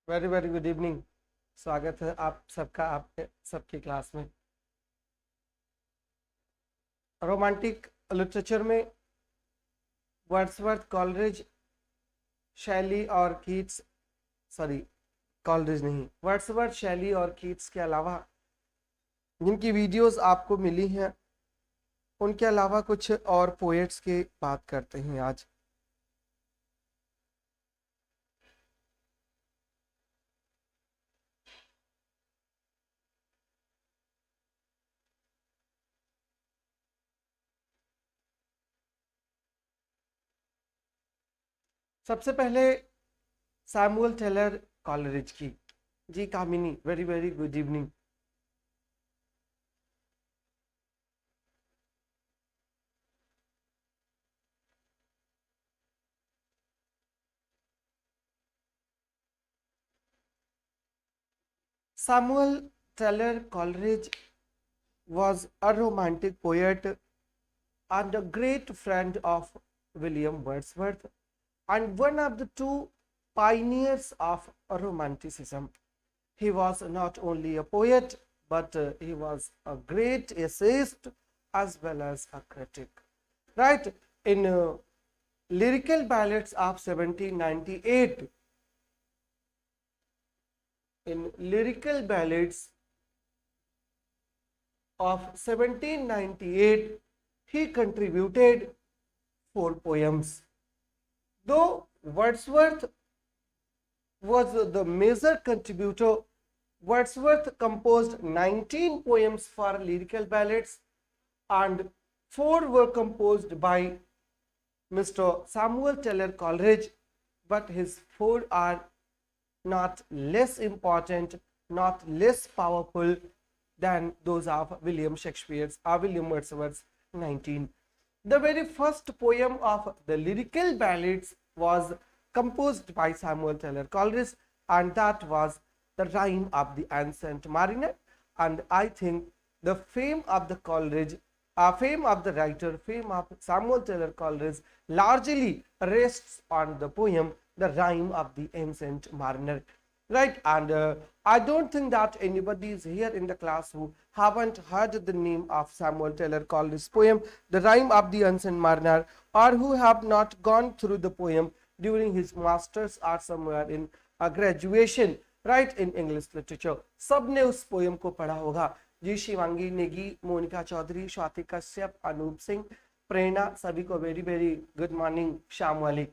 Very very good evening. स्वागत है आप सबका आपके सबकी क्लास में। रोमांटिक लिटरेचर में वर्ड्सवर्थ, कॉलरिज, शैली और कीट्स, सॉरी कॉलरिज नहीं, वर्ड्सवर्थ, शैली और कीट्स के अलावा जिनकी वीडियोस आपको मिली हैं उनके अलावा कुछ और पोएट्स की बात करते हैं आज। सबसे पहले सैमुअल टेलर कॉलरिज की। Ji Kamini, very very good evening. Samuel Taylor Coleridge was a romantic poet and a great friend of William Wordsworth and one of the two pioneers of Romanticism. He was not only a poet but he was a great essayist as well as a critic. Right? In Lyrical Ballads of 1798, in Lyrical Ballads of 1798, he contributed 4 poems. Though Wordsworth was the major contributor, Wordsworth composed 19 poems for lyrical ballads and 4 were composed by Mr. Samuel Taylor Coleridge, but his 4 are not less important, not less powerful than those of William Shakespeare's or William Wordsworth's 19. The very first poem of the lyrical ballads was composed by Samuel Taylor Coleridge, and that was the Rime of the Ancient Mariner. And I think the fame of the Coleridge, fame of the writer, fame of Samuel Taylor Coleridge largely rests on the poem The Rime of the Ancient Mariner. Right, and I don't think that anybody is here in the class who haven't heard the name of Samuel Taylor Coleridge's poem The Rime of the Ancient Mariner, or who have not gone through the poem during his masters or somewhere in a graduation, right, in English literature. सबने उस poem को पढ़ा होगा। जी शिवांगी नेगी, मोनिका चौधरी, स्वाति कश्यप, अनूप सिंह, प्रेरणा, सभी को very very good morning शाम वाली।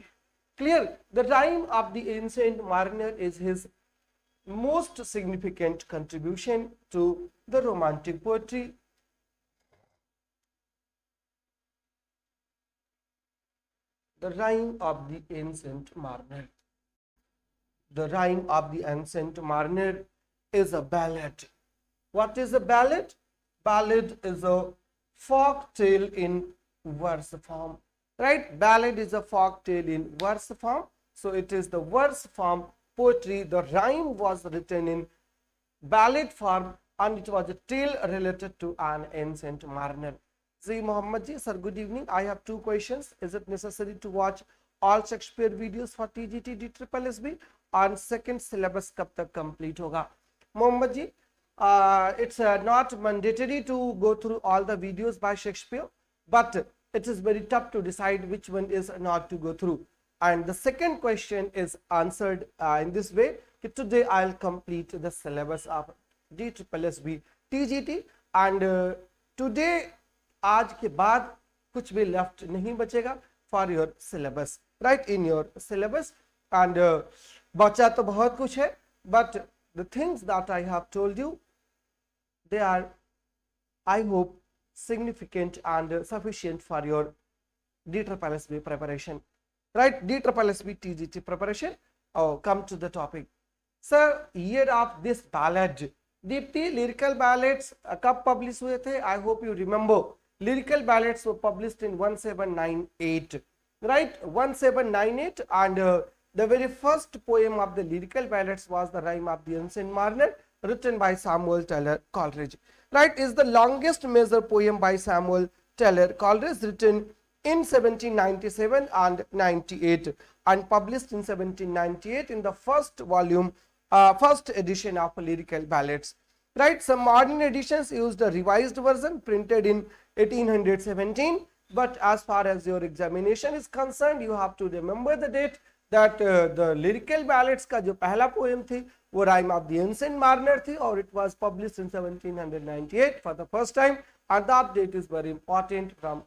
Clear, the Rime of the Ancient Mariner is his most significant contribution to the romantic poetry. The Rime of the Ancient Mariner. The Rime of the Ancient Mariner is a ballad. What is a ballad? Ballad is a folk tale in verse form. Right? Ballad is a folk tale in verse form. So it is the verse form poetry. The rhyme was written in ballad form and it was a tale related to an ancient mariner. Z Muhammad ji, sir, good evening. I have 2 questions. Is it necessary to watch all Shakespeare videos for TGT DSSB? And second, syllabus कब तक complete होगा? Muhammad ji, it's not mandatory to go through all the videos by Shakespeare, but it is very tough to decide which one is not to go through. And the second question is answered in this way. Today I'll complete the syllabus of DSSB TGT and today आज के बाद कुछ भी left नहीं बचेगा for your syllabus, right, in your syllabus. And बचा तो बहुत कुछ है, but the things that I have told you, they are, I hope, significant and sufficient for your DSSB preparation, right? DSSB TGT preparation. Oh, come to the topic. Sir, year of this ballad, Deepti, lyrical ballads कब publish हुए थे? I hope you remember. Lyrical ballads were published in 1798, right? 1798, and the very first poem of the lyrical ballads was The Rime of the Ancient Mariner, written by Samuel Taylor Coleridge. Right, is the longest major poem by Samuel Taylor Coleridge, written in 1797 and 98 and published in 1798 in the first volume first edition of lyrical ballads. Right, some modern editions used a revised version printed in 1817, but as far as your examination is concerned, you have to remember the date that the lyrical ballads का जो पहला poem थी वो Rhyme of the Ancient Mariner थी और it was published in 1798 for the first time, and that date is very important from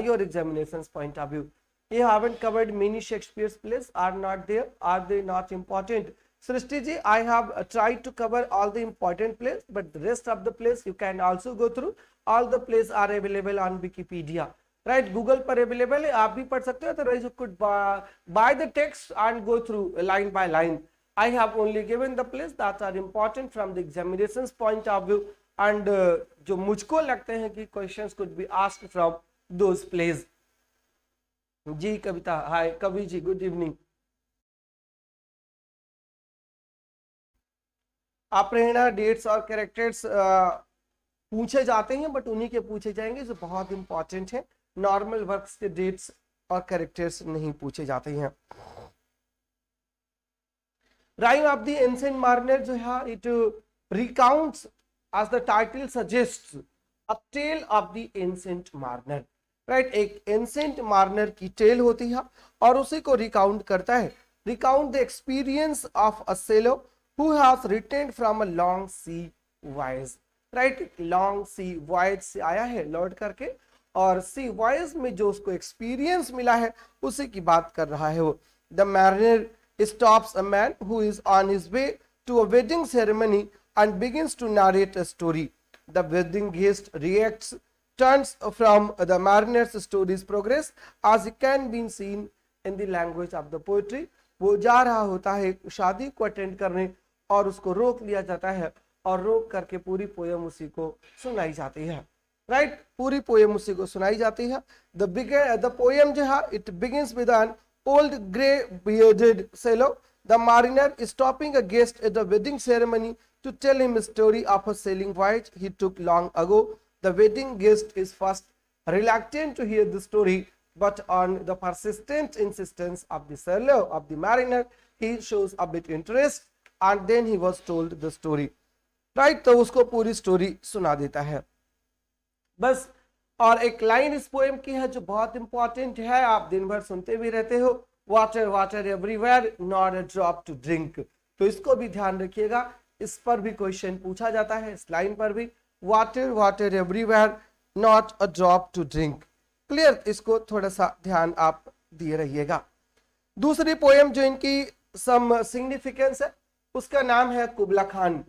your examinations point of view. You haven't covered many Shakespeare's plays, are not there, are they not important? Srishti ji, I have tried to cover all the important plays, but the rest of the plays you can also go through. All the plays are available on Wikipedia. Right, Google पर available है, आप भी पढ़ सकते हो. Otherwise you could buy the text and go through line by line. I have only given the plays that are important from the examinations point of view, and जो मुझको लगते हैं कि questions could be asked from those plays. जी कविता, हाय कवि जी, good evening. प्रेरणा, dates और characters पूछे जाते हैं, बट उन्हीं के पूछे जाएंगे जो बहुत इंपॉर्टेंट है. नॉर्मल वर्क्स के डेट्स और कैरेक्टर्स नहीं पूछे जाते हैं. Rime of the ancient mariner जो है, it recounts as the title suggests a tale of the ancient mariner. Right, एक एंशिएंट मार्नर की टेल होती है और उसी को रिकाउंट करता है. Recount the experience of a sailor who has returned from a long sea voyage. Right, long sea voyage से आया है लौट करके, और sea voyage में जो उसको एक्सपीरियंस मिला है उसी की बात कर रहा है वो. The mariner stops a man who is on his way to a wedding ceremony and begins to narrate a story. The wedding guest reacts, turns from the mariner's story's progress as it can be seen in the language of the poetry. वो जा रहा होता है शादी को attend करने और उसको रोक लिया जाता है और रोक करके पूरी पोयम उसी को सुनाई जाती है. राइट, पूरी पोयम उसी को सुनाई जाती है. द पोयम जो है, it begins with an old grey bearded sailor. The mariner is stopping a guest at the wedding ceremony to tell him a story of a sailing voyage he took long ago. The wedding guest is first reluctant to hear the story, but on the persistent insistence of the sailor, of the mariner, he shows a bit interest, and then he was told the story. Right, तो उसको पूरी story सुना देता है बस. और एक line इस पोएम की है जो बहुत इंपॉर्टेंट है, आप दिन भर सुनते भी रहते हो, water water everywhere not a drop to drink. तो इसको भी ध्यान रखिएगा, इस पर भी क्वेश्चन पूछा जाता है, इस लाइन पर भी, water water everywhere not a drop to drink. Clear, इसको थोड़ा सा ध्यान आप दिए रहिएगा. दूसरी पोएम जो इनकी सम सिग्निफिकेंस है, उसका नाम है कुबला खान.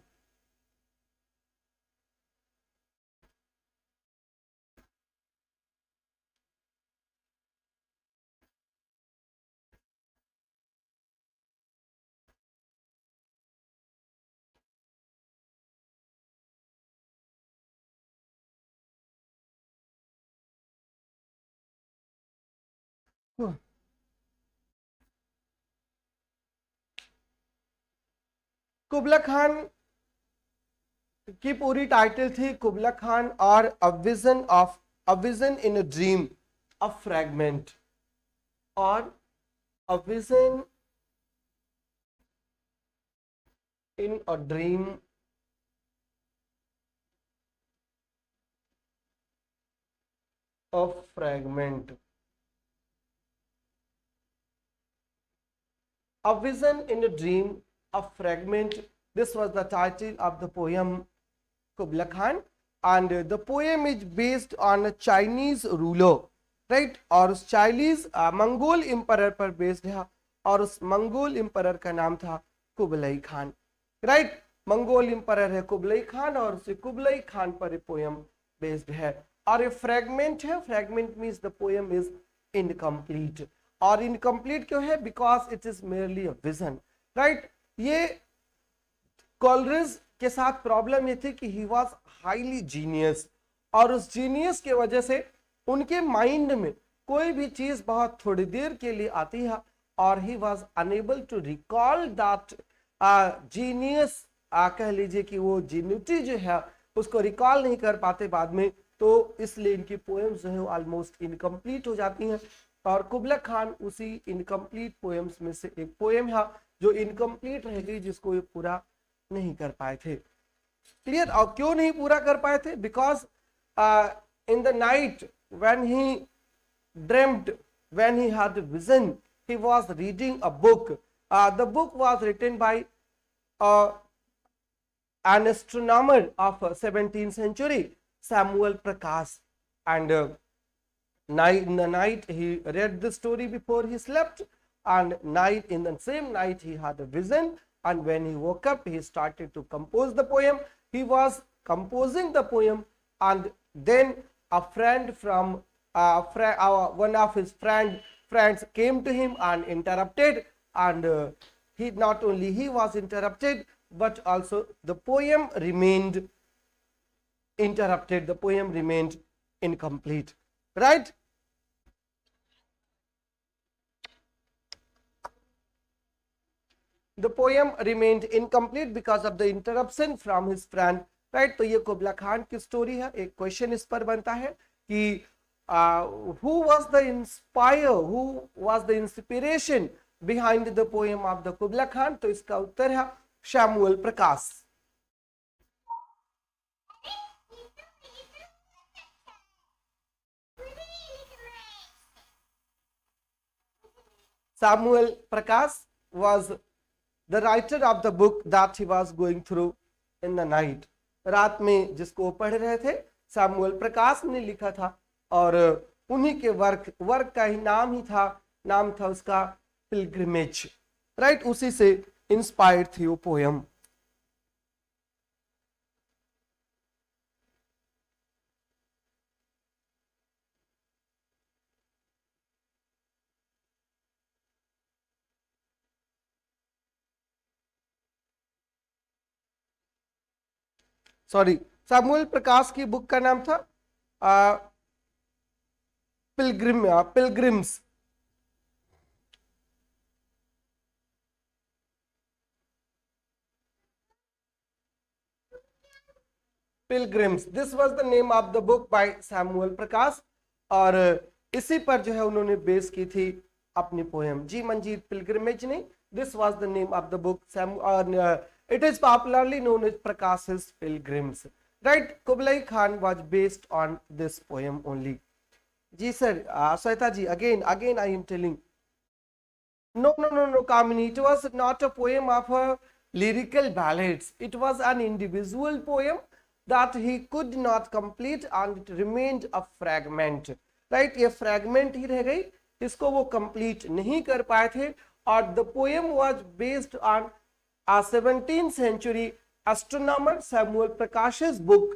कुबला खान की पूरी टाइटल थी कुबला खान और a vision in a dream, a fragment, और a vision in a dream, a fragment. A vision in a dream, a fragment. This was the title of the poem Kubla Khan, and the poem is based on a Chinese ruler, right? और उस Chinese Mongol emperor पर based है, और उस Mongol emperor का नाम था Kublai Khan. Right, Mongol emperor है कुबलई खान और उसे कुबलई खान पर ये पोयम बेस्ड है. और ये फ्रैगमेंट है, fragment means the poem is incomplete. और इनकम्प्लीट क्यों है? Because it is merely a vision. Right, ये कॉलरिज के साथ प्रॉब्लम ये थी कि ही वॉज हाईली जीनियस, और उस जीनियस के वजह से उनके माइंड में कोई भी चीज बहुत थोड़ी देर के लिए आती है और he was unable to recall that genius. कह लीजिए कि वो जीनिटी जो है उसको रिकॉल नहीं कर पाते बाद में, तो इसलिए इनकी पोएम्स जो है ऑलमोस्ट इनकम्प्लीट हो जाती हैं. और कुबला खान उसी इनकम्प्लीट पोएम्स में से एक पोएम है जो इनकम्प्लीट रह गई, जिसको ये पूरा नहीं कर पाए थे। क्लियर? और क्यों नहीं पूरा कर पाए थे? Because in the night when he dreamt, when he had a vision, he was reading a book. The book was written by uh, an astronomer of 17th century, Samuel Prakash. And in the night he read the story before he slept, and in the same night he had a vision, and when he woke up he started to compose the poem. He was composing the poem, and then a friend from one of his friends came to him and interrupted, and he not only he was interrupted, but also the poem remained interrupted, the poem remained incomplete, right? The poem remained incomplete because of the interruption from his friend, right? तो ये कुबला खान की story है। एक question इस पर बनता है कि who was the inspiration behind the poem of the कुबला Khan? तो इसका उत्तर है Samuel Prakash. Samuel Prakash was the writer of the book that he was going through in the night. रात में जिसको पढ़ रहे थे, सैमुअल प्रकाश ने लिखा था, और उन्हीं के वर्क का ही नाम था उसका पिलग्रिमेज, राइट? उसी से इंस्पायर्ड थी वो पोयम। सॉरी, सैमुअल प्रकाश की बुक का नाम था pilgrims. Pilgrims, this was the name of the book by Samuel Prakash, और इसी पर जो है उन्होंने बेस की थी अपनी पोएम। जी मंजीत, पिलग्रिमेज नहीं, this was the name of the book, it is popularly known as Prakash's pilgrims, right? Kublai Khan was based on this poem only. Ji sir, Shweta ji, again I am telling, no, Kamini, it was not a poem of a lyrical ballads. It was an individual poem that he could not complete, and it remained a fragment, right? ये fragment ही रह गई, इसको वो complete नहीं कर पाए थे, और the poem was based on a 17th century astronomer Samuel Prakash's book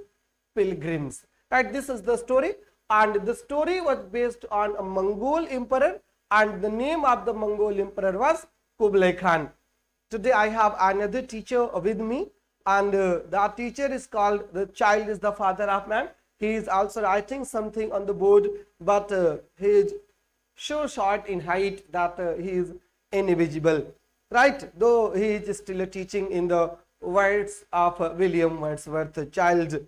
Pilgrims, right? This is the story, and the story was based on a Mongol emperor, and the name of the Mongol emperor was Kublai Khan. Today I have another teacher with me, and that teacher is called "The Child is the Father of Man." He is also writing something on the board, but he is so short in height that he is invisible, right? Though he is still teaching in the words of William Wordsworth, child,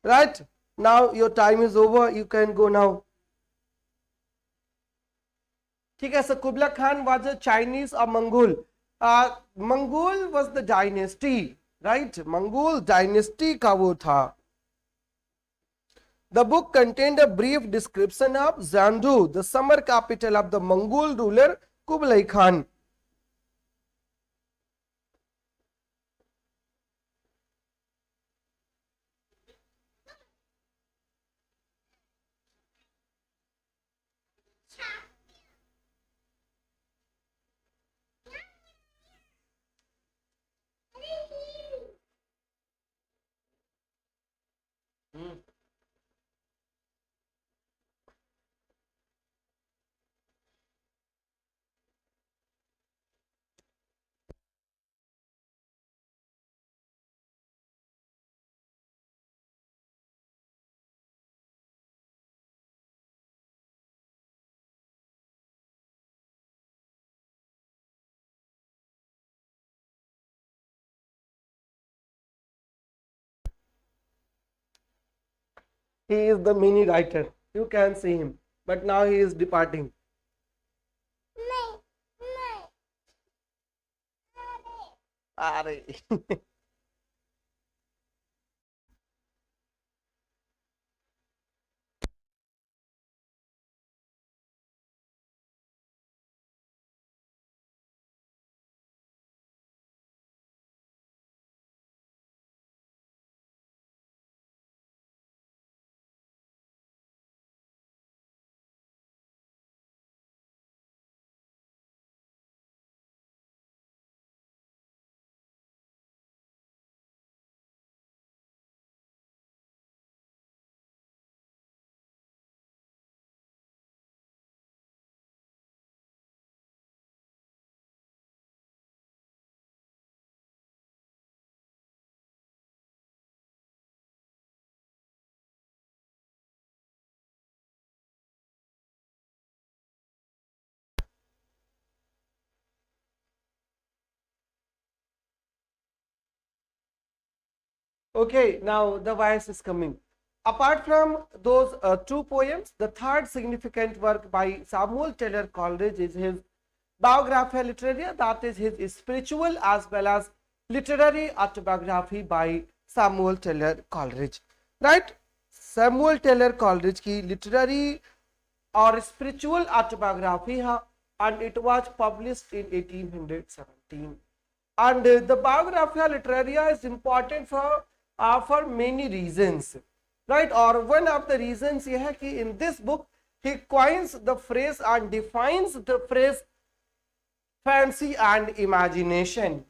right? Now your time is over, you can go now. ठीक है, so Kublai Khan was a Chinese or Mongol. Mongol was the dynasty, right? Mongol dynasty का वो था. The book contained a brief description of Zandu, the summer capital of the Mongol ruler Kublai Khan. He is the mini writer. You can see him, but now he is departing. अरे Okay, now the voice is coming. Apart from those two poems, the third significant work by Samuel Taylor Coleridge is his Biographia Literaria, that is his spiritual as well as literary autobiography by Samuel Taylor Coleridge. Right? Samuel Taylor Coleridge की literary और spiritual autobiography है, and it was published in 1817. And the Biographia Literaria is important for many reasons, right? Or one of the reasons ये है कि in this book he coins the phrase and defines the phrase fancy and imagination.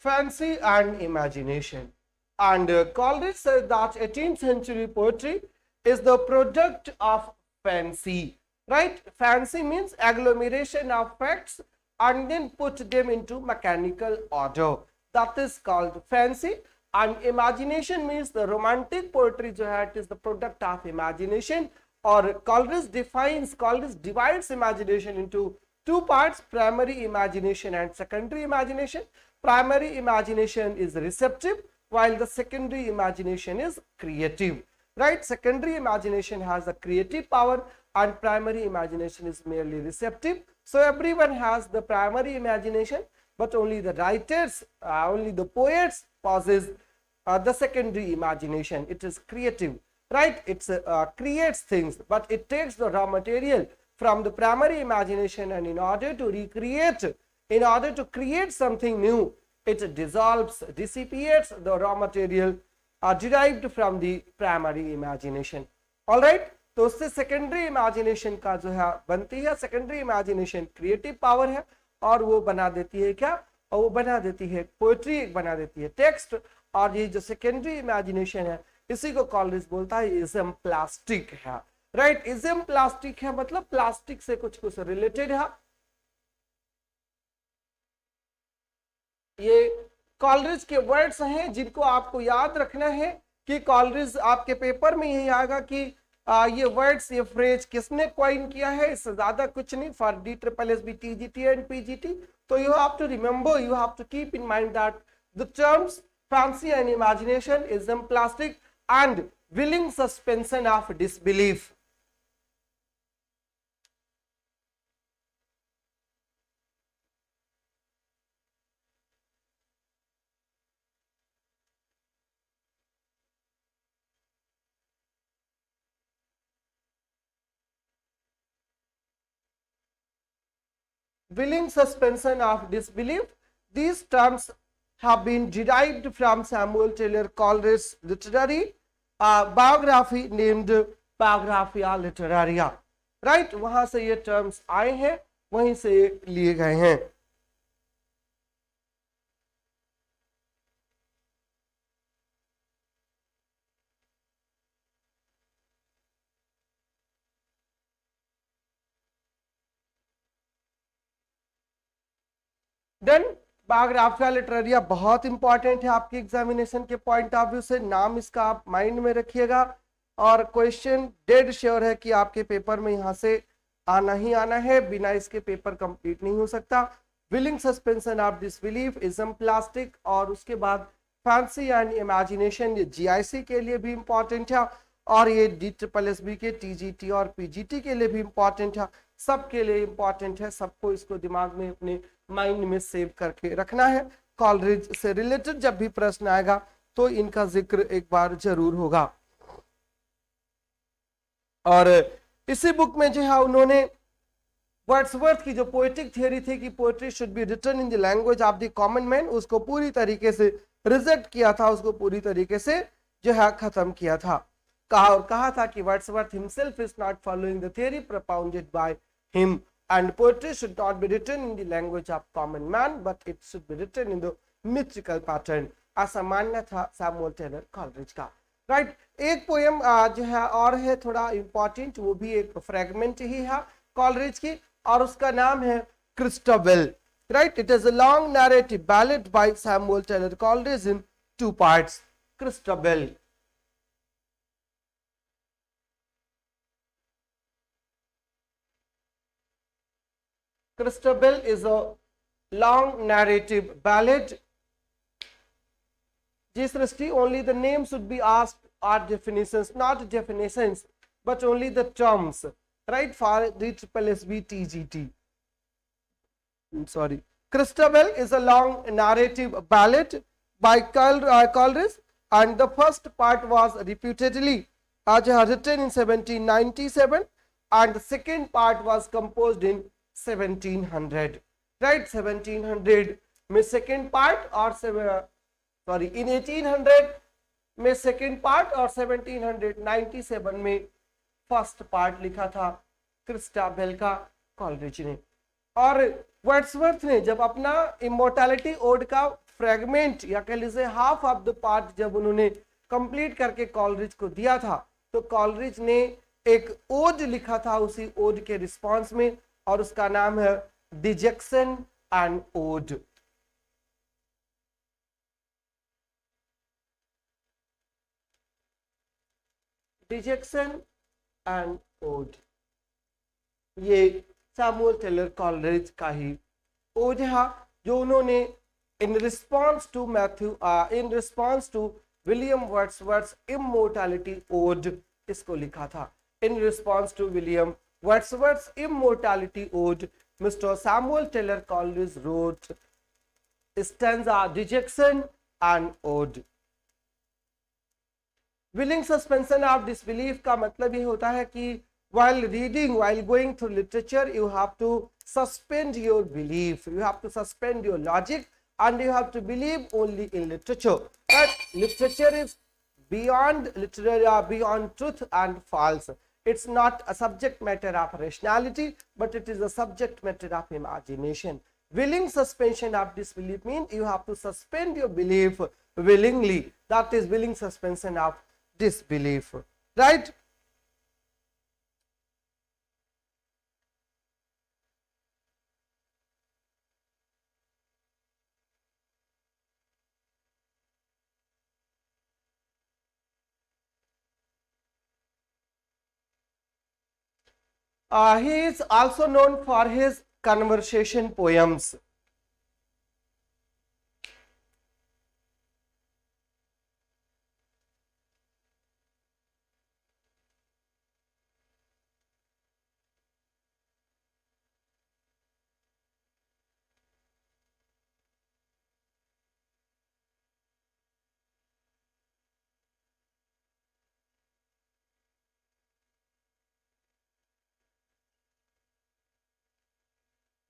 Fancy and imagination. And Coleridge said that 18th century poetry is the product of fancy, right? Fancy means agglomeration of facts and then put them into mechanical order. That is called fancy. And imagination means the romantic poetry जो है, it is the product of imagination. Or Coleridge divides imagination into two parts: primary imagination and secondary imagination. Primary imagination is receptive, while the secondary imagination is creative, right? Secondary imagination has a creative power and primary imagination is merely receptive. So everyone has the primary imagination, but only the writers, only the poets possess the secondary imagination. It is creative, right? It creates things, but it takes the raw material from the primary imagination, and in order to create something new, it dissolves, dissipates the raw material derived from the primary imagination. All right, तो उससे secondary imagination का जो है बनती है, secondary imagination creative power है, और वो बना देती है क्या, और वो बना देती है पोएट्री, एक बना देती है टेक्स्ट. और ये जो सेकेंडरी इमेजिनेशन है इसी को कॉलेज बोलता है इज्म प्लास्टिक है, राइट? इज्म प्लास्टिक है मतलब प्लास्टिक से कुछ कुछ रिलेटेड है. ये कॉलरिज के वर्ड्स हैं जिनको आपको याद रखना है कि कॉलरिज आपके पेपर में यही आएगा कि ये वर्ड्स, ये फ्रेज किसने क्वाइन किया है, इससे ज्यादा कुछ नहीं. For DSSB TGT and PGT, तो you have to remember, you have to keep in mind that the terms fancy and imagination, ism, plastic, and willing suspension of disbelief. Willing suspension of disbelief. These terms have been derived from Samuel Taylor Coleridge's literary biography named Biographia Literaria. Right? वहां से ये terms आए हैं, वहीं से लिए गए हैं. देन बायोग्राफिया लिटरेरिया बहुत इंपॉर्टेंट है आपके एग्जामिनेशन के पॉइंट ऑफ व्यू से. नाम इसका आप माइंड में रखिएगा, और क्वेश्चन डेड श्योर है कि आपके पेपर में यहां से आना ही आना है, बिना इसके पेपर कंप्लीट नहीं हो सकता. Willing suspension of disbelief, ism, plastic, और उसके बाद फैंसी एंड इमेजिनेशन ये GIC के लिए भी इंपॉर्टेंट है, और ये DSSB के TGT और PGT के लिए भी इंपॉर्टेंट है, सबके लिए इंपॉर्टेंट है। सबको इसको दिमाग में अपने माइंड में सेव करके रखना है। कॉलरिज से रिलेटेड जब भी प्रश्न आएगा तो इनका जिक्र एक बार जरूर होगा। और इसी बुक में जो है उन्होंने वर्ड्सवर्थ की जो पोएटिक थियरी थी कि poetry should be written in the language of the common man, उसको पूरी तरीके से रिजेक्ट किया था, उसको पूरी तरीके से जो है खत्म किया था। कहा था कि Wordsworth himself is not following the theory propounded by him, and poetry should not be written in the language of common man but it should be written in the mythical pattern। ऐसा मानना था Samuel Taylor Coleridge का। Right, एक poem जो है और है थोड़ा इंपॉर्टेंट, वो भी एक फ्रेगमेंट ही है कॉलरिज की, और उसका नाम है क्रिस्टोबेल। Right, it is a long narrative ballad by Samuel Taylor Coleridge in 2 parts। क्रिस्टोबेल Christabel is a long narrative ballad. This Christie, only the name should be asked are definitions, not definitions, but only the terms, right? For the SSB TGT. Sorry. Christabel is a long narrative ballad by Coleridge, and the first part was reputedly written in 1797, and the second part was composed in 1700, right? 1700 में second part और in 1800 में second part और 1797 में first part लिखा था Christabel का Coleridge ने। और वर्ड्सवर्थ ने जब अपना इमोर्टैलिटी ओड का फ्रेगमेंट या कह लीजिए हाफ ऑफ द पार्ट जब उन्होंने कंप्लीट करके कॉलरिज को दिया था, तो कॉलरिज ने एक ओड लिखा था उसी ओड के रिस्पॉन्स में, और उसका नाम है dejection and ode. Dejection and ode ये सैमुअल टेलर कॉलरिज का ही ओड है, जो उन्होंने in response to William Wordsworth immortality ode इसको लिखा था। In response to William Wordsworth's immortality ode, Mr. Samuel Taylor Coleridge wrote stanza, dejection and ode। willing suspension of disbelief का मतलब ये होता है कि while reading, while going through literature, you have to suspend your belief, you have to suspend your logic, and you have to believe only in literature। But literature is beyond beyond truth and false। It's not a subject matter of rationality, but it is a subject matter of imagination। willing suspension of disbelief means you have to suspend your belief willingly, that is willing suspension of disbelief, right? He is also known for his conversation poems।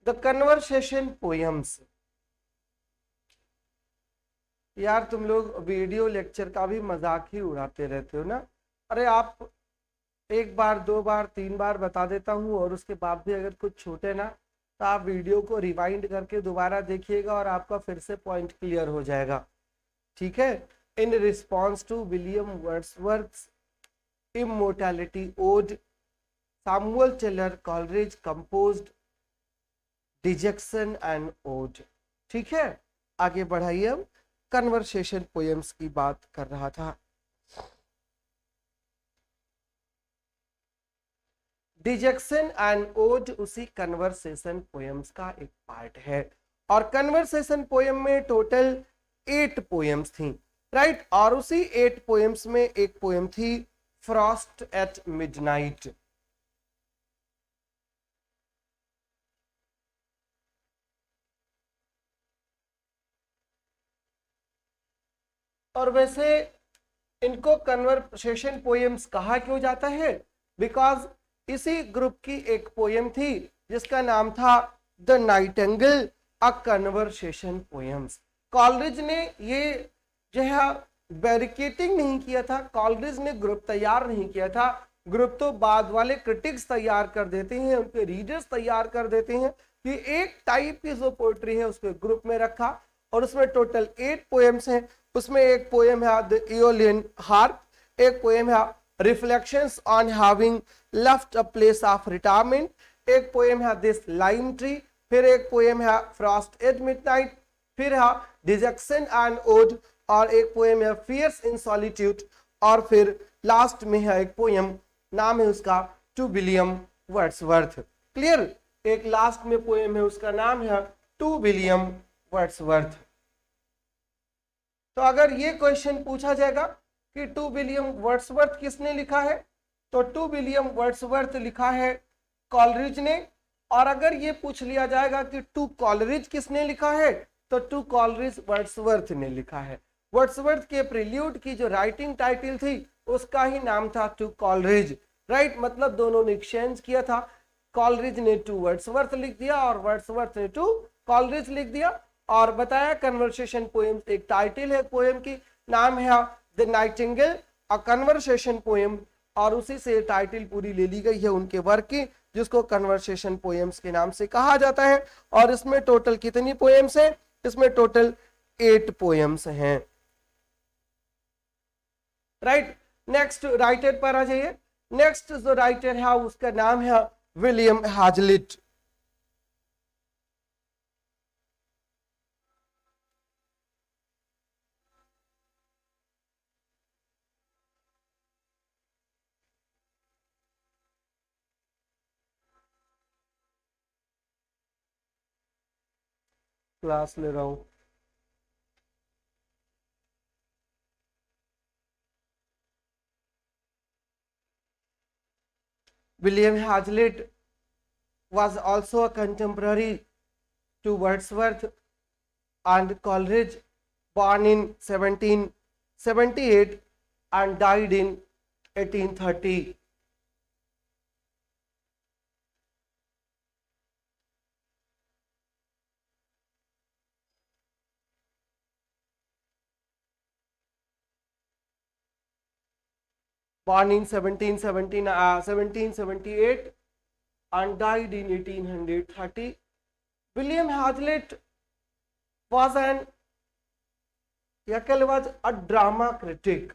The conversation poems. यार तुम लोग video lecture का भी मजाक ही उड़ाते रहते हो ना। अरे आप एक बार 2 बार 3 बार बता देता हूँ और उसके बाद भी अगर कुछ छूटे ना तो आप वीडियो को रिवाइंड करके दोबारा देखिएगा और आपका फिर से पॉइंट क्लियर हो जाएगा, ठीक है। In response to William Wordsworth immortality ode, Samuel Taylor Coleridge composed dejection and ode. ठीक है, आगे बढ़ाइए। हम कन्वर्सेशन पोएम्स की बात कर रहा था। डिजेक्शन एंड ओड उसी कन्वर्सेशन पोएम्स का एक पार्ट है। और कन्वर्सेशन पोएम में टोटल 8 पोएम्स थी, राइट। और उसी 8 पोएम्स में एक पोएम थी फ्रॉस्ट एट मिडनाइट। और वैसे इनको कन्वर्सेशन पोएम्स कहा क्यों जाता है? बिकॉज इसी ग्रुप की एक पोएम थी जिसका नाम था the Nightingale a conversation poems. Coleridge ने ये जो है बैरिकेटिंग नहीं किया था, कॉलरिज ने ग्रुप तैयार नहीं किया था, ग्रुप तो बाद वाले क्रिटिक्स तैयार कर देते हैं, उनके रीडर्स तैयार कर देते हैं कि एक टाइप की जो पोएट्री है उसको ग्रुप में रखा। और उसमें टोटल 8 पोएम्स हैं। उसमें एक पोएम है द एओलियन हार्प, एक पोएम है reflections on having left a place of retirement, एक पोएम है दिस लाइम ट्री, फिर एक पोएम है फ्रॉस्ट एट मिडनाइट, फिर है डिजेक्शन एंड ओड, और एक पोएम है फियर्स इन सॉलिट्यूड, और फिर लास्ट में है एक पोएम, नाम है उसका टू विलियम वर्ड्सवर्थ। क्लियर? एक लास्ट में पोएम है उसका नाम है टू विलियम वर्ड्सवर्थ। तो अगर ये क्वेश्चन पूछा जाएगा कि टू विलियम वर्ड्सवर्थ किसने लिखा है, तो टू विलियम वर्ड्सवर्थ लिखा है कॉलरिज ने। और अगर ये पूछ लिया जाएगा कि टू कॉलरिज किसने लिखा है, तो टू कॉलरिज वर्ड्सवर्थ ने लिखा है। वर्ड्सवर्थ के प्रिल्यूड की जो राइटिंग टाइटल थी उसका ही नाम था टू कॉलरिज, राइट। मतलब दोनों ने एक्सचेंज किया था, कॉलरिज ने टू वर्ड्सवर्थ लिख दिया और वर्ड्सवर्थ ने टू कॉलरिज लिख दिया। और बताया कन्वर्सेशन पोएम एक टाइटल है पोएम की, नाम है the Nightingale a conversation poem, और उसी से टाइटल पूरी ले ली गई है उनके वर्क की, जिसको कन्वर्सेशन पोएम्स के नाम से कहा जाता है। और इसमें टोटल कितनी पोएम्स हैं? इसमें टोटल 8 पोएम्स हैं, राइट। नेक्स्ट राइटर पर आ जाइए। नेक्स्ट जो राइटर है उसका नाम है विलियम हैजलिट। क्लास ले रहा हूं। William Hazlitt was also a contemporary to Wordsworth and Coleridge, born in 1778 and died in 1830. Born in 1778 and died in 1830. William Hazlitt was a drama critic.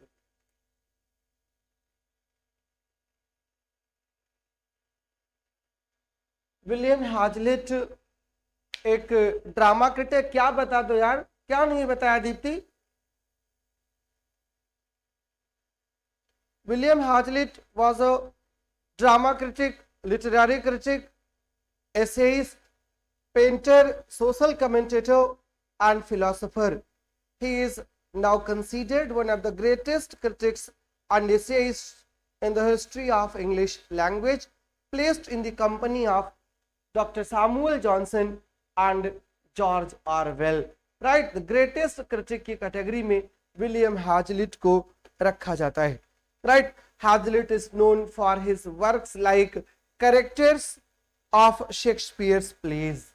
William Hazlitt एक drama critic. क्या बता दो यार, क्या नहीं बताया Deepti? William Hazlitt was a drama critic, literary critic, essayist, painter, social commentator, and philosopher. He is now considered one of the greatest critics and essayists in the history of English language, placed in the company of Dr. Samuel Johnson and George Orwell. Right, the greatest critic की category में William Hazlitt को रखा जाता है। Right, Hazlitt is known for his works like characters of Shakespeare's plays.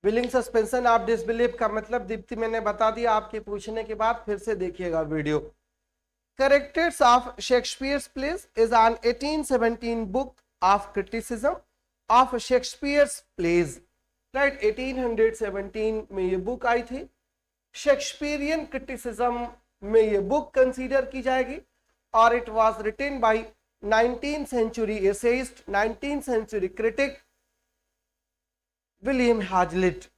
Willing suspension of disbelief का मतलब दीप्ति मैंने बता दिया आपके पूछने के बाद, फिर से देखिएगा video. Characters of Shakespeare's plays is an 1817 book of criticism of Shakespeare's plays. Right, 1817 में ये बुक आई थी। शेक्सपियरियन क्रिटिसिज्म में ये बुक कंसीडर की जाएगी और it was written by 19th century essayist, 19th century critic William Hazlitt.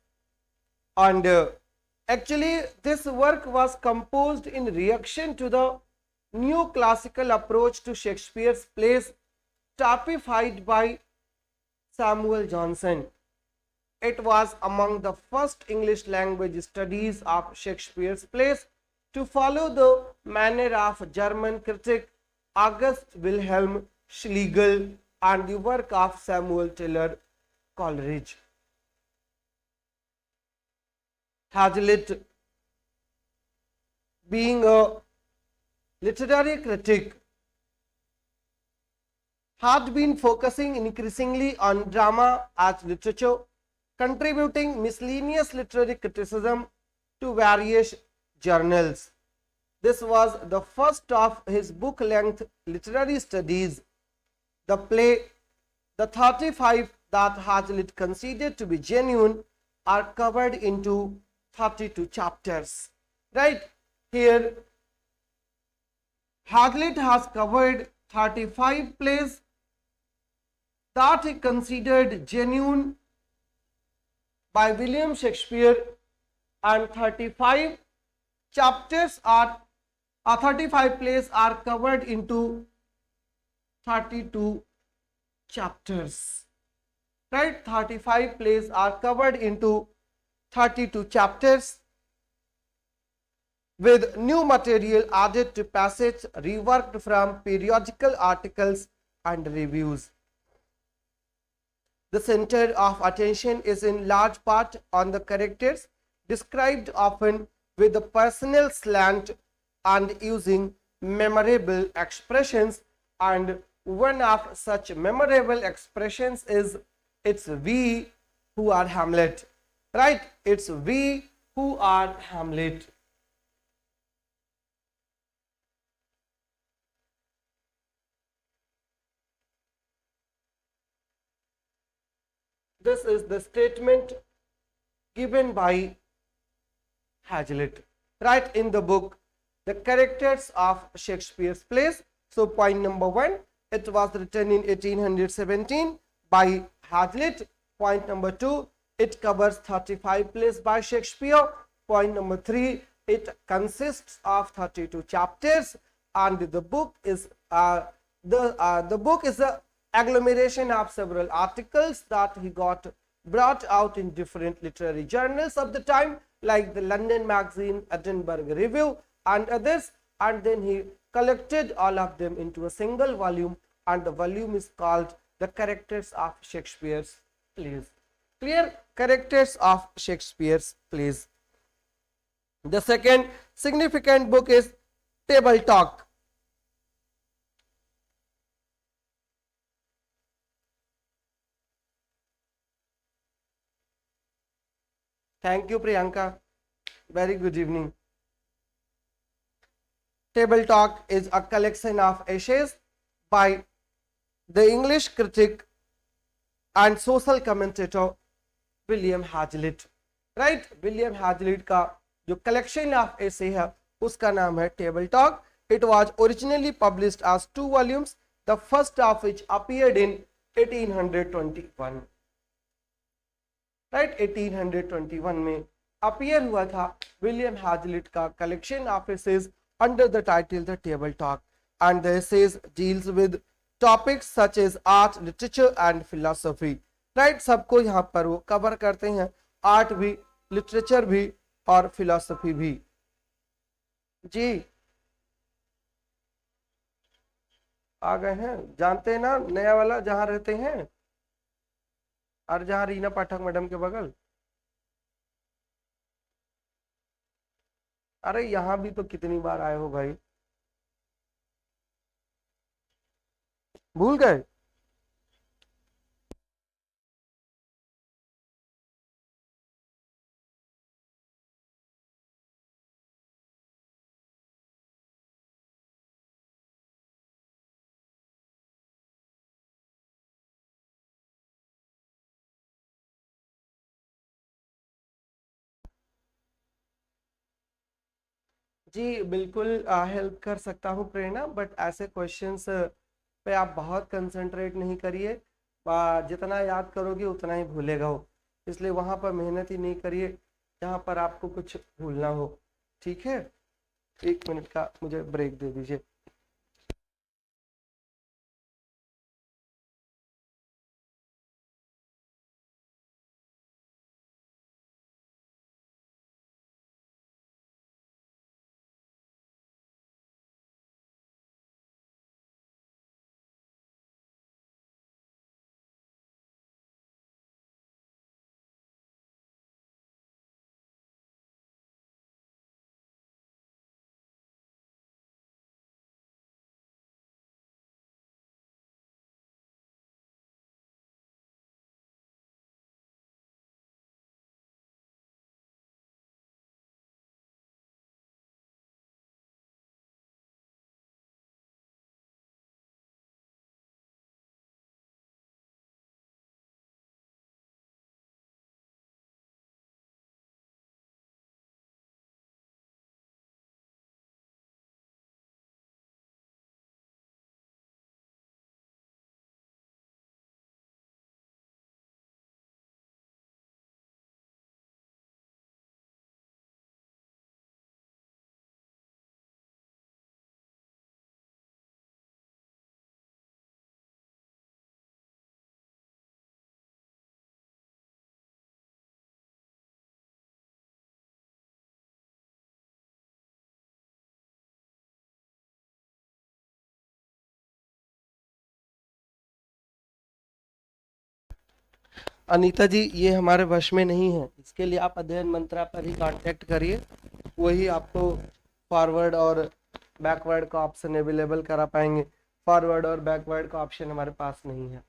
And actually this work was composed in reaction to the new classical approach to Shakespeare's plays typified by Samuel Johnson. It was among the first English language studies of Shakespeare's plays to follow the manner of German critic August Wilhelm Schlegel and the work of Samuel Taylor Coleridge. Hazlitt, being a literary critic, had been focusing increasingly on drama as literature, contributing miscellaneous literary criticism to various journals. This was the first of his book-length literary studies. The play, the 35 that Hazlitt considered to be genuine, are covered into 32 chapters. Right here, Hazlitt has covered 35 plays that he considered genuine by William Shakespeare, and 35 chapters are 35 plays are covered into 32 chapters. Right? 35 plays are covered into 32 chapters with new material added to passage reworked from periodical articles and reviews. The center of attention is in large part on the characters, described often with a personal slant and using memorable expressions, and one of such memorable expressions is "It's we who are Hamlet." Right? It's we who are Hamlet. This is the statement given by Hazlitt, right, in the book The Characters of Shakespeare's Plays. So point number 1, it was written in 1817 by Hazlitt. Point number 2, it covers 35 plays by Shakespeare. Point number 3, it consists of 32 chapters, and the book is the book is a agglomeration of several articles that he got brought out in different literary journals of the time, like the London Magazine, Edinburgh Review, and others, and then he collected all of them into a single volume, and the volume is called The Characters of Shakespeare's Plays. Clear? Characters of Shakespeare's Plays. The second significant book is Table Talk. Thank you, Priyanka. Very good evening. Table Talk is a collection of essays by the English critic and social commentator William Hazlitt. Right? William Hazlitt का जो collection of essay है उसका नाम है Table Talk. It was originally published as 2 volumes, the first of which appeared in 1821. Right 1821 में appear हुआ था William Hazlitt का collection of essays under the title the table talk, and the essays deals with topics such as art, literature and philosophy. Right, सबको यहाँ पर वो cover करते हैं, आर्ट भी, लिटरेचर भी और फिलोसफी भी. जी आ गए हैं, जानते हैं ना नया वाला जहाँ रहते हैं और जहाँ रीना पाठक मैडम के बगल. अरे यहाँ भी तो कितनी बार आए हो भाई, भूल गए. जी बिल्कुल हेल्प कर सकता हूँ प्रेरणा, बट ऐसे क्वेश्चंस पे आप बहुत कंसंट्रेट नहीं करिए, जितना याद करोगे उतना ही भूलेगा हो, इसलिए वहां पर मेहनत ही नहीं करिए जहां पर आपको कुछ भूलना हो। ठीक है, 1 मिनट का मुझे ब्रेक दे दीजिए। अनीता जी, ये हमारे वश में नहीं है, इसके लिए आप अध्ययन मंत्रा पर ही कांटेक्ट करिए, वही आपको फॉरवर्ड और बैकवर्ड का ऑप्शन अवेलेबल करा पाएंगे। फॉरवर्ड और बैकवर्ड का ऑप्शन हमारे पास नहीं है,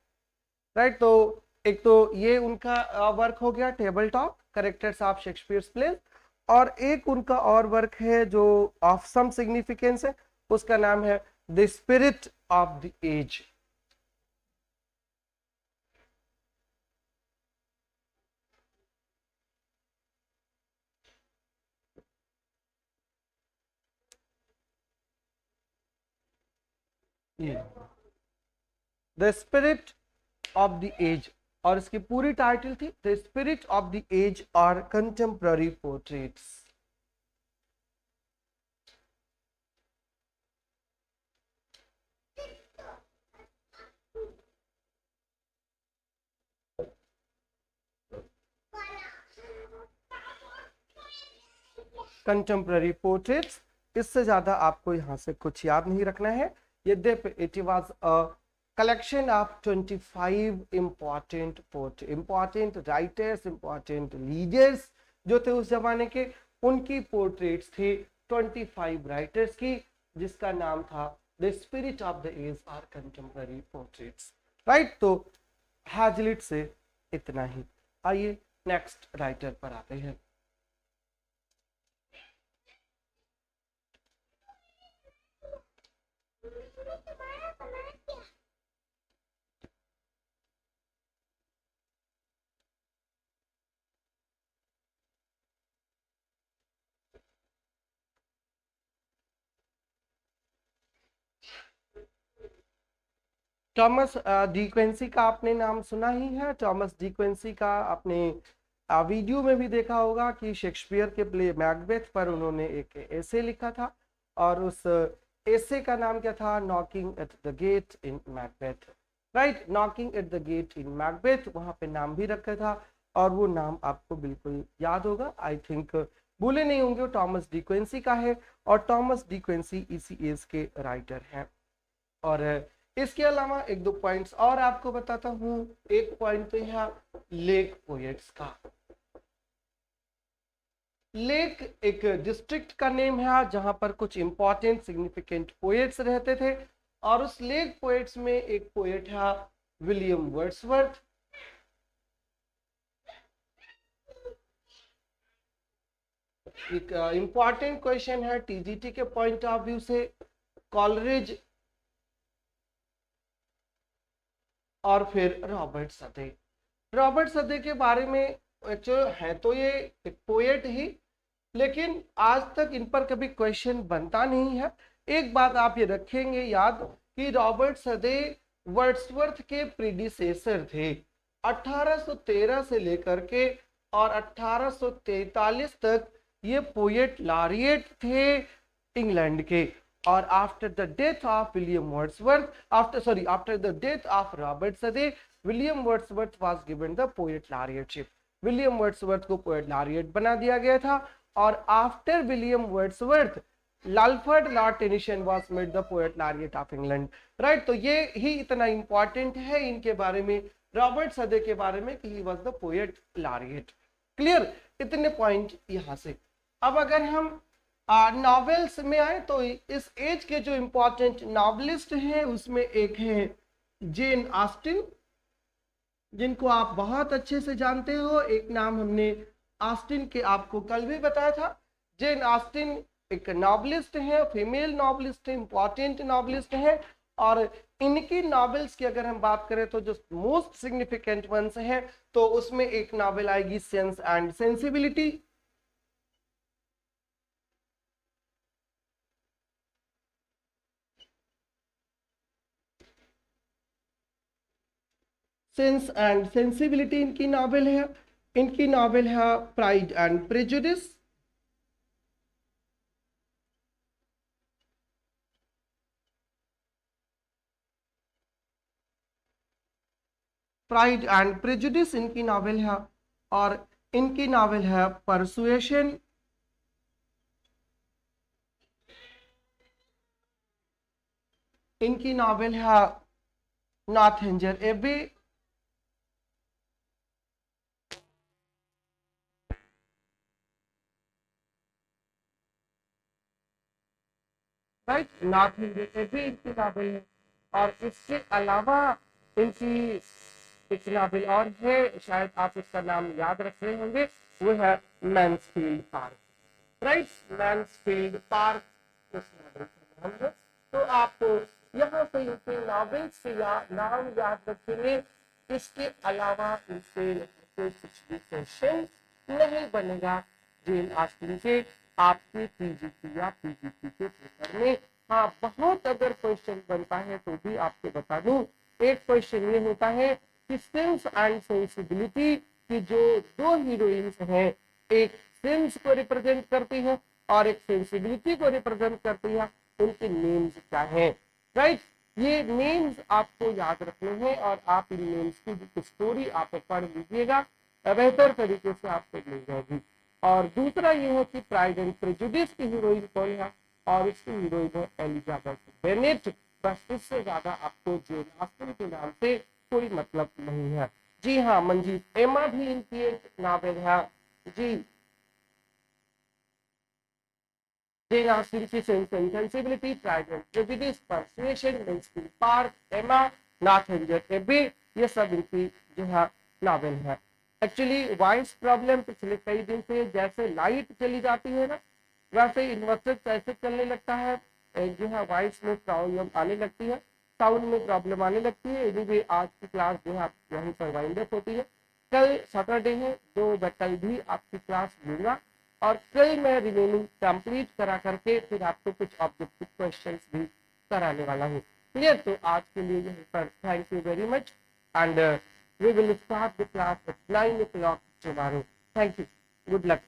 राइट। तो एक तो ये उनका वर्क हो गया, table talk characters of Shakespeare's place, और एक उनका और वर्क है जो ऑफ सम सिग्निफिकेंस है, उसका नाम है the spirit of the age. The spirit of the age, और इसकी पूरी टाइटल थी the spirit of the age और कंटेम्प्ररी पोर्ट्रेट्स। कंटेम्प्ररी पोर्ट्रेट्स, इससे ज्यादा आपको यहाँ से कुछ याद नहीं रखना है। यद्यपि it was a collection of 25 important writers, important leaders जो थे उस जमाने के, उनकी पोर्ट्रेट्स थी 25 राइटर्स की, जिसका नाम था the spirit of the age or contemporary portraits, right. तो हैजलिट से इतना ही। आइए नेक्स्ट राइटर पर आते हैं। टॉमस डी क्विंसी का आपने नाम सुना ही है। टॉमस डी क्विंसी का आपने वीडियो में भी देखा होगा कि शेक्सपियर के प्ले मैकबेथ पर उन्होंने एक एसे लिखा था, और उस एसे का नाम क्या था? Knocking at the get in Macbeth, right. Knocking at the get in Macbeth, वहां पे नाम भी रखा था, और वो नाम आपको बिल्कुल याद होगा, आई थिंक भूले नहीं होंगे, टॉमस डी क्विंसी का है, और टॉमस डी क्विंसी इसी एज के राइटर हैं। और इसके अलावा एक दो पॉइंट्स और आपको बताता हूँ। एक पॉइंट तो यहाँ लेक पोएट्स का। लेक एक डिस्ट्रिक्ट का नेम है जहां पर कुछ इंपॉर्टेंट सिग्निफिकेंट पोएट्स रहते थे, और उस लेक पोएट्स में एक पोएट है विलियम वर्ड्सवर्थ। एक इंपॉर्टेंट क्वेश्चन है टीजीटी के पॉइंट ऑफ व्यू से, कॉलरिज और फिर रॉबर्ट सदे। रॉबर्ट सदे के बारे में एक्चुअली है तो ये एक पोएट ही, लेकिन आज तक इन पर कभी क्वेश्चन बनता नहीं है। एक बात आप ये रखेंगे याद कि रॉबर्ट सदे वर्ड्सवर्थ के प्रीडिसेसर थे। 1813 से लेकर के और 1843 तक ये पोएट लॉरिएट थे इंग्लैंड के। और after the death of William Wordsworth, after the death of Robert Southey, William Wordsworth was given the poet laureateship. William Wordsworth को पोएट लॉरिएट बना दिया गया था। और after William Wordsworth, Alfred Lord Tennyson was made the poet laureate of England. Right, तो ये ही इतना important है इनके बारे में, रॉबर्ट सदे के बारे में, कि he was the poet laureate. Clear, इतने पॉइंट यहां से। अब अगर हम नॉवेल्स में आए तो इस एज के जो इंपॉर्टेंट नॉवलिस्ट हैं उसमें एक है जेन ऑस्टिन, जिनको आप बहुत अच्छे से जानते हो। एक नाम हमने ऑस्टिन के आपको कल भी बताया था। जेन ऑस्टिन एक नॉवलिस्ट है, फीमेल नॉवलिस्ट है, इंपॉर्टेंट नॉवलिस्ट है। और इनकी नॉवेल्स की अगर हम बात करें तो जो मोस्ट सिग्निफिकेंट वंस हैं, तो उसमें एक नॉवेल आएगी sense and sensibility. Sense and sensibility इनकी नॉवेल है। इनकी नॉवेल है pride and prejudice. Pride and prejudice इनकी नॉवेल है। और इनकी नॉवेल है परसुएशन। इनकी नॉवेल है नॉर्थेंजर एबी। राइट, नॉर्थेंजर एबी इनकी नॉवेल है। और इसके अलावा इनकी एक नॉवेल और है, शायद आप इसका नाम याद रख रहे होंगे, वो है Mansfield park. Right, Mansfield park उस नॉवेल का नाम है। तो आप यहाँ पे इनके नॉवेल से नाम याद रखेंगे। इसके अलावा इनसे कुछ भी क्वेश्चन नहीं बनेगा जेन ऑस्टिन से आपके पीजीटी या पीजीटी के पेपर में। हाँ, बहुत अगर क्वेश्चन बनता है तो भी आपको बता दूं, एक क्वेश्चन ये होता है कि सेंस एंड सेंसिबिलिटी की जो दो हीरोइंस हैं, एक सेंस को रिप्रेजेंट करती है और एक सेंसिबिलिटी को रिप्रेजेंट करती है, उनके नेम्स क्या है। राइट, ये नेम्स आपको याद रखने हैं और आप इन नेम्स की स्टोरी आप पढ़ लीजिएगा, बेहतर तरीके से आपको मिल जाएगी। और दूसरा ये है कि प्राइड एंड प्रेजुडिस की हीरोइन कौन है, और इसकी हीरोइन है एलिजाबेथ बेनेट। बस इससे ज्यादा आपको जेन ऑस्टिन के नाम से कोई मतलब नहीं है। जी हाँ मंजीत, एमा भी इनकी एक नावेल है जी। जेन ऑस्टिन की sense and sensibility, pride and prejudice, persuasion, Mansfield park, एमा, नॉर्थेंजर एबी, ये सब इनकी जो है नावेल है। एक्चुअली वॉइस प्रॉब्लम पिछले कई दिन से, जैसे लाइट चली जाती है ना, वैसे इन्वर्टर कैसे चलने लगता है, जो है वॉइस में प्रॉब्लम आने लगती है, साउंड में प्रॉब्लम आने लगती है। एनीवे आज की क्लास जो है यहीं पर वाइंड अप होती है। कल सैटरडे है, तो मैं कल भी आपकी क्लास लूंगा और कल मैं रिमेनिंग कंप्लीट करा करके फिर आपको कुछ ऑब्जेक्टिव क्वेश्चंस भी कराने वाला हूँ। क्लियर, तो आज के लिए यहीं पर thank you very much and we will start the class at 9 o'clock tomorrow. Thank you. Good luck.